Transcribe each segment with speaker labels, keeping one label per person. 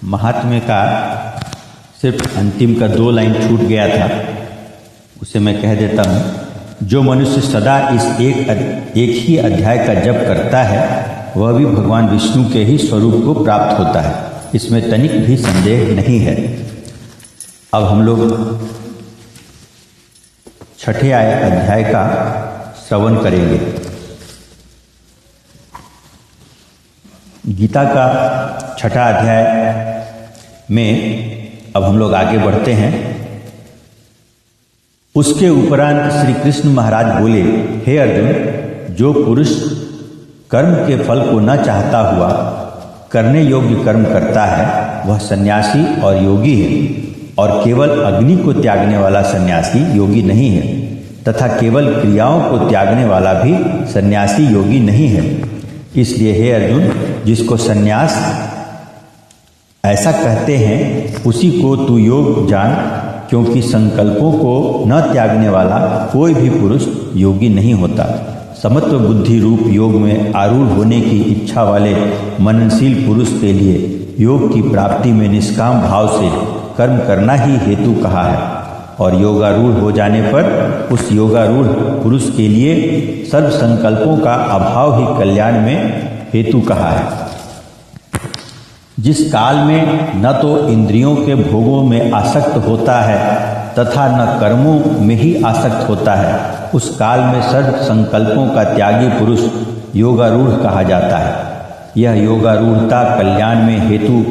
Speaker 1: महात्म्य का सिर्फ अंतिम का 2 लाइन छूट गया था, उसे मैं कह देता हूँ। जो मनुष्य सदा इस एक ही अध्याय का जप करता है वह भी भगवान विष्णु के ही स्वरूप को प्राप्त होता है, इसमें तनिक भी संदेह नहीं है। अब हम लोग 6ठे अध्याय का श्रवण करेंगे। गीता का 6ठा अध्याय में अब हम लोग आगे बढ़ते हैं। उसके उपरांत श्री कृष्ण महाराज बोले, हे अर्जुन, जो पुरुष कर्म के फल को न चाहता हुआ करने योग्य कर्म करता है वह सन्यासी और योगी है, और केवल अग्नि को त्यागने वाला सन्यासी योगी नहीं है, तथा केवल क्रियाओं को त्यागने वाला भी सन्यासी योगी नहीं है। इसलिए हे अर्जुन, जिसको सन्यास ऐसा कहते हैं उसी को तू योग जान, क्योंकि संकल्पों को न त्यागने वाला कोई भी पुरुष योगी नहीं होता। समत्व बुद्धि रूप योग में आरूढ़ होने की इच्छा वाले मननशील पुरुष के लिए योग की प्राप्ति में निष्काम भाव से कर्म करना ही हेतु कहा है, और योगारूढ़ हो जाने पर उस योगारूढ़ पुरुष के लिए सर्व संकल्पों का अभाव ही कल्याण में हेतु कहा है। जिस काल में न तो इंद्रियों के भोगों में आसक्त होता है तथा न कर्मों में ही आसक्त होता है, उस काल में सर्व संकल्पों का त्यागी पुरुष योगारूढ़ कहा जाता है। यह योगारूढ़ता कल्याण में हेतु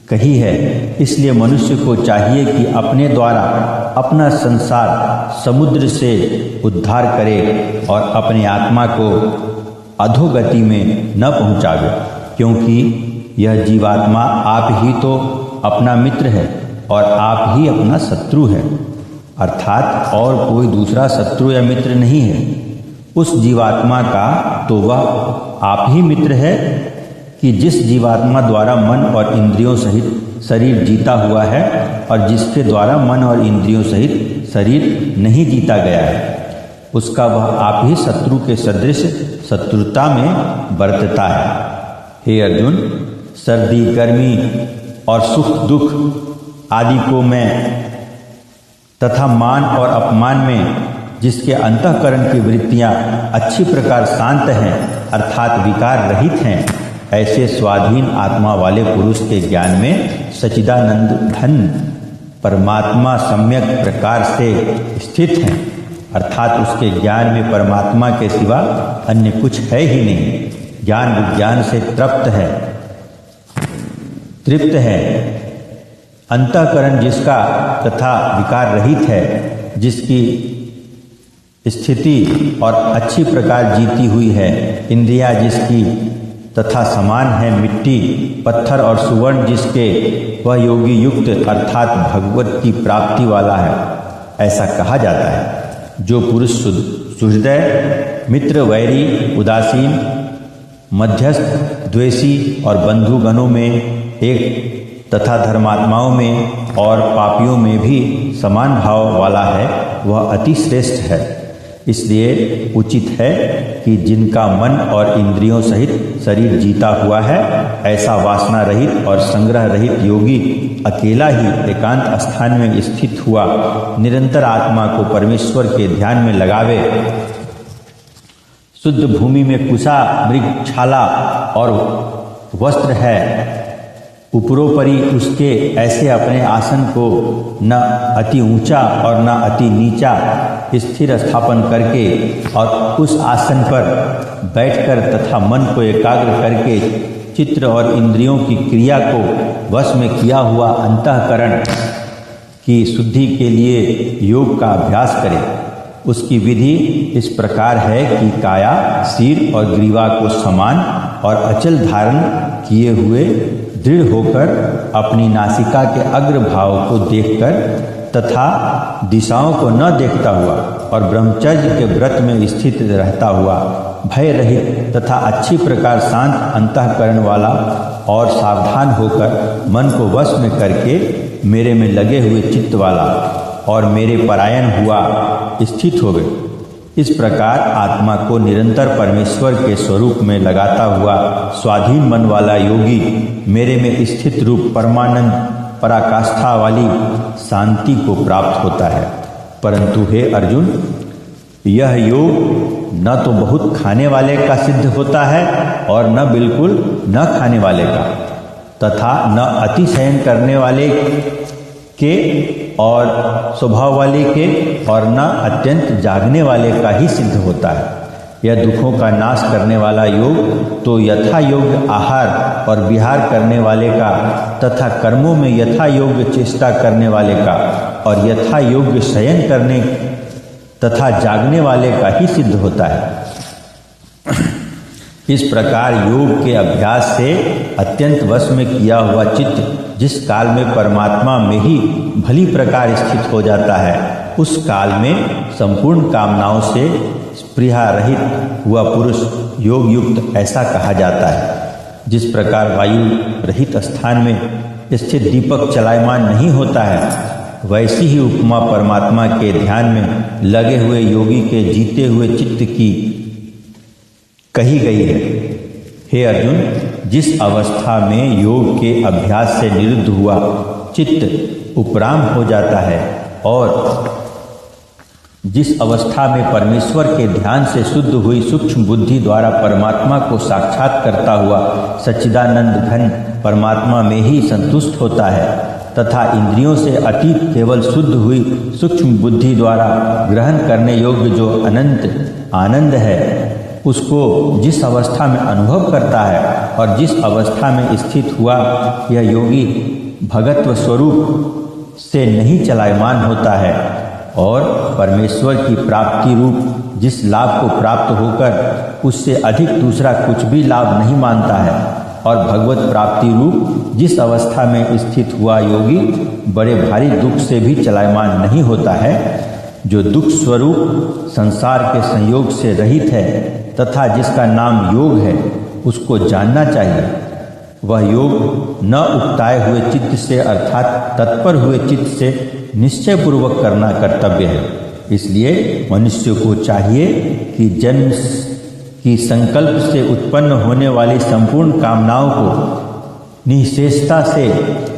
Speaker 1: कही है। इसलिए मनुष्य को चाहिए कि अपने द्वारा अपना संसार समुद्र से उद्धार करे और अपनी आत्मा को अधोगति में न पहुँचावे, क्योंकि यह जीवात्मा आप ही तो अपना मित्र है और आप ही अपना शत्रु है, अर्थात और कोई दूसरा शत्रु या मित्र नहीं है। उस जीवात्मा का तो वह आप ही मित्र है कि जिस जीवात्मा द्वारा मन और इंद्रियों सहित शरीर जीता हुआ है, और जिसके द्वारा मन और इंद्रियों सहित शरीर नहीं जीता गया है, उसका वह आप ही शत्रु के सदृश शत्रुता में बरतता है। हे अर्जुन, सर्दी गर्मी और सुख दुख आदि को मैं तथा मान और अपमान में जिसके अंतःकरण की वृत्तियां अच्छी प्रकार शांत हैं अर्थात विकार रहित हैं, ऐसे स्वाधीन आत्मा वाले पुरुष के ज्ञान में सच्चिदानंद घन परमात्मा सम्यक प्रकार से स्थित हैं, अर्थात उसके ज्ञान में परमात्मा के सिवा अन्य कुछ है ही नहीं। ज्ञान विज्ञान से तृप्त है। अंतःकरण जिसका तथा विकार रहित है, जिसकी स्थिति और अच्छी प्रकार जीती हुई है, इंद्रियां जिसकी तथा समान है मिट्टी पत्थर और सुवर्ण जिसके, वह योगी युक्त अर्थात भगवत की प्राप्ति वाला है, ऐसा कहा जाता है। जो पुरुष सुहृदय मित्र वैरी उदासीन मध्यस्थ द्वेषी और बंधुगणों में एक तथा धर्मात्माओं में और पापियों में भी समान भाव वाला है, वह अति श्रेष्ठ है। इसलिए उचित है कि जिनका मन और इंद्रियों सहित शरीर जीता हुआ है, ऐसा वासना रहित और संग्रह रहित योगी अकेला ही एकांत स्थान में स्थित हुआ निरंतर आत्मा को परमेश्वर के ध्यान में लगावे। शुद्ध भूमि में कुशा मृगछाला और वस्त्र है, उपरोपरि उसके ऐसे अपने आसन को न अति ऊंचा और न अति नीचा स्थिर स्थापन करके और उस आसन पर बैठकर तथा मन को एकाग्र करके चित्त और इंद्रियों की क्रिया को वश में किया हुआ अंतःकरण की शुद्धि के लिए योग का अभ्यास करे। उसकी विधि इस प्रकार है कि काया सिर और ग्रीवा को समान और अचल धारण किए हुए दृढ़ होकर अपनी नासिका के अग्र भाव को देखकर तथा दिशाओं को न देखता हुआ और ब्रह्मचर्य के व्रत में स्थित रहता हुआ भय रहित तथा अच्छी प्रकार शांत अंतःकरण वाला और सावधान होकर मन को वश में करके मेरे में लगे हुए चित्त वाला और मेरे परायण हुआ स्थित हो गए। इस प्रकार आत्मा को निरंतर परमेश्वर के स्वरूप में लगाता हुआ स्वाधीन मन वाला योगी मेरे में स्थित रूप परमानंद पराकाष्ठा वाली शांति को प्राप्त होता है। परंतु हे अर्जुन, यह योग न तो बहुत खाने वाले का सिद्ध होता है और न बिल्कुल न खाने वाले का, तथा न अतिशयन करने वाले के और स्वभाव वाले के और न अत्यंत जागने वाले का ही सिद्ध होता है। यह दुखों का नाश करने वाला योग तो यथा योग्य आहार और विहार करने वाले का तथा कर्मों में यथा योग्य चेष्टा करने वाले का और यथा योग्य शयन करने तथा जागने वाले का ही सिद्ध होता है। इस प्रकार योग के अभ्यास से अत्यंत वश में किया हुआ चित्त जिस काल में परमात्मा में ही भली प्रकार स्थित हो जाता है, उस काल में संपूर्ण कामनाओं से स्पृहा रहित हुआ पुरुष योग युक्त ऐसा कहा जाता है। जिस प्रकार वायु रहित स्थान में स्थित दीपक चलायमान नहीं होता है, वैसी ही उपमा परमात्मा के ध्यान में लगे हुए योगी के जीते हुए चित्त की कही गई है। हे अर्जुन, जिस अवस्था में योग के अभ्यास से निरुद्ध हुआ चित्त उपराम हो जाता है और जिस अवस्था में परमेश्वर के ध्यान से शुद्ध हुई सूक्ष्म बुद्धि द्वारा परमात्मा को साक्षात करता हुआ सच्चिदानंद घन परमात्मा में ही संतुष्ट होता है तथा इंद्रियों से अतीत केवल शुद्ध हुई सूक्ष्म बुद्धि द्वारा ग्रहण करने योग्य जो अनंत आनंद है, उसको जिस अवस्था में अनुभव करता है और जिस अवस्था में स्थित हुआ यह योगी भगत्व स्वरूप से नहीं चलायमान होता है और परमेश्वर की प्राप्ति रूप जिस लाभ को प्राप्त होकर उससे अधिक दूसरा कुछ भी लाभ नहीं मानता है और भगवत प्राप्ति रूप जिस अवस्था में स्थित हुआ योगी बड़े भारी दुख से भी चलायमान नहीं होता है, जो दुख स्वरूप संसार के संयोग से रहित है तथा जिसका नाम योग है, उसको जानना चाहिए। वह योग न उकताए हुए चित्त से अर्थात तत्पर हुए चित्त से निश्चय पूर्वक करना कर्तव्य है। इसलिए मनुष्य को चाहिए कि जन्म की संकल्प से उत्पन्न होने वाली संपूर्ण कामनाओं को निःशेषता से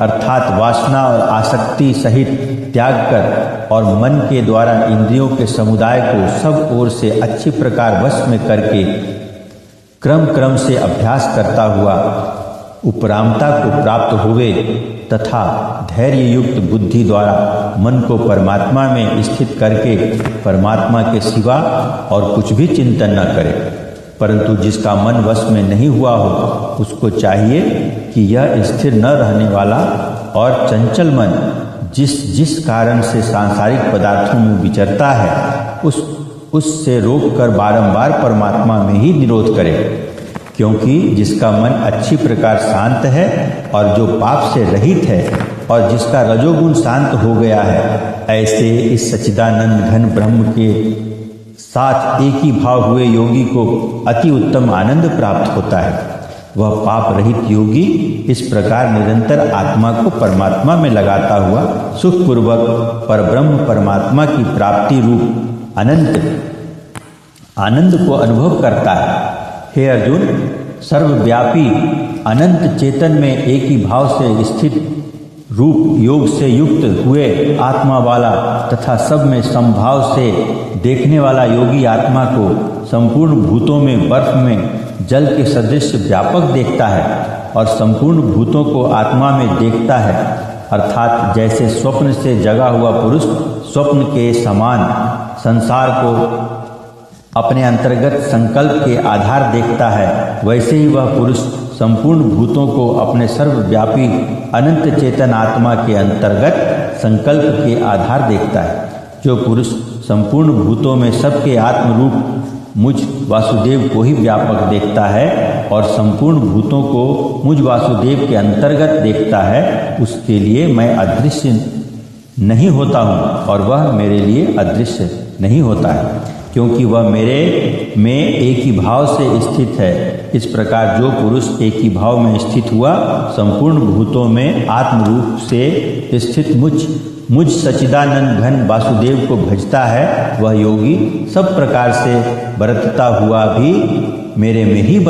Speaker 1: अर्थात वासना और आसक्ति सहित त्याग कर और मन के द्वारा इंद्रियों के समुदाय को सब ओर से अच्छी प्रकार वश में करके क्रम क्रम से अभ्यास करता हुआ उपरामता को प्राप्त हुए तथा धैर्य युक्त बुद्धि द्वारा मन को परमात्मा में स्थित करके परमात्मा के सिवा और कुछ भी चिंतन न करे। परंतु जिसका मन वश में नहीं हुआ हो, उसको चाहिए कि यह स्थिर न रहने वाला और चंचल मन जिस कारण से सांसारिक पदार्थों में विचरता है, उससे रोककर बारंबार परमात्मा में ही निरोध करे। क्योंकि जिसका मन अच्छी प्रकार शांत है और जो पाप से रहित है और जिसका रजोगुण शांत हो गया है, ऐसे इस सच्चिदानंद घन ब्रह्म के साथ एक ही भाव हुए योगी को अति उत्तम आनंद प्राप्त होता है। वह पाप रहित योगी इस प्रकार निरंतर आत्मा को परमात्मा में लगाता हुआ सुखपूर्वक परब्रह्म परमात्मा की प्राप्ति रूप अनंत आनंद को अनुभव करता है। हे अर्जुन, सर्वव्यापी अनंत चेतन में एक ही भाव से स्थित रूप योग से युक्त हुए आत्मा वाला तथा सब में समभाव से देखने वाला योगी आत्मा को संपूर्ण भूतों में बर्फ में जल के सदृश व्यापक देखता है और संपूर्ण भूतों को आत्मा में देखता है। अर्थात जैसे स्वप्न से जगा हुआ पुरुष स्वप्न के समान संसार को अपने अंतर्गत संकल्प के आधार देखता है, वैसे ही वह पुरुष संपूर्ण भूतों को अपने सर्वव्यापी अनंत चेतन आत्मा के अंतर्गत संकल्प के आधार देखता है। जो पुरुष संपूर्ण भूतों में सबके आत्म रूप मुझ वासुदेव को ही व्यापक देखता है और संपूर्ण भूतों को मुझ वासुदेव के अंतर्गत देखता है, उसके लिए मैं अदृश्य नहीं होता हूँ और वह मेरे लिए अदृश्य नहीं होता है, क्योंकि वह मेरे में एक ही भाव से स्थित है इस प्रकार जो पुरुष एक ही भाव में स्थित हुआ संपूर्ण भूतों में आत्म रूप से स्थित मुझ सच्चिदानंद घन वासुदेव को भजता है, वह योगी सब प्रकार से बरतता हुआ भी मेरे में ही